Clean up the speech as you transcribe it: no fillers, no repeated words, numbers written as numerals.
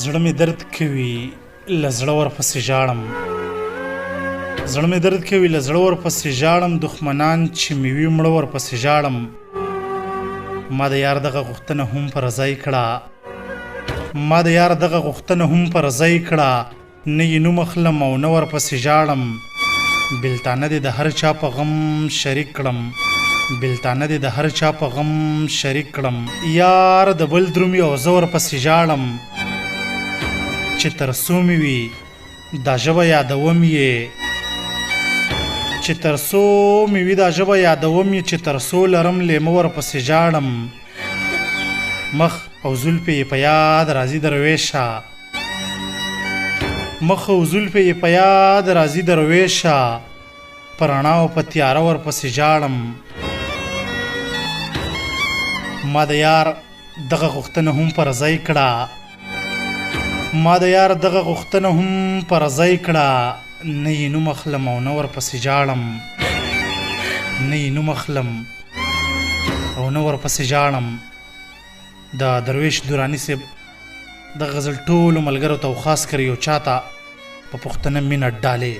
زړه مې درد کوي له زړه ورپسې ژاړم، زړه مې درد کوي له زړه ورپسې ژاړم، دښمنان چې مې وي مړه ورپسې ژاړم. ما د یار دغه غوښتنه هم پر ځای کړه، ما د یار دغه غوښتنه هم پر ځای کړه، نه یې نوم اخلم او نه ورپسې ژاړم. بېلتانه دې د هر چا په غم شریک کړم، بېلتانه دې د هر چا په غم شریک کړم. یار د بل درومي او زه ورپسې ژاړم، چې تر څو مې وي دا ژبه یادوم یې، چې تر څو مې وي دا ژبه یادوم یې، چې تر څو لرم لیمه ورپسې ژاړم. مخ او زلفې یې په یاد راځي درویشه، مخ او زلفې یې په یاد راځي درویشه، په رڼا او په تیاره ورپسې ژاړم. ما د یار دغه غوښتنه هم پر ځای کړه، ما د یار دغه غوښتنه هم پر ځای کړه، نه یې نوم اخلم او نه ورپسې ژاړم، نه یې نوم اخلم او نه ورپسې ژاړم. د درویش دراني صاحب د غزل ټولو ملګرو ته او خاص کر یو چاته په پښتنه مینه ډالې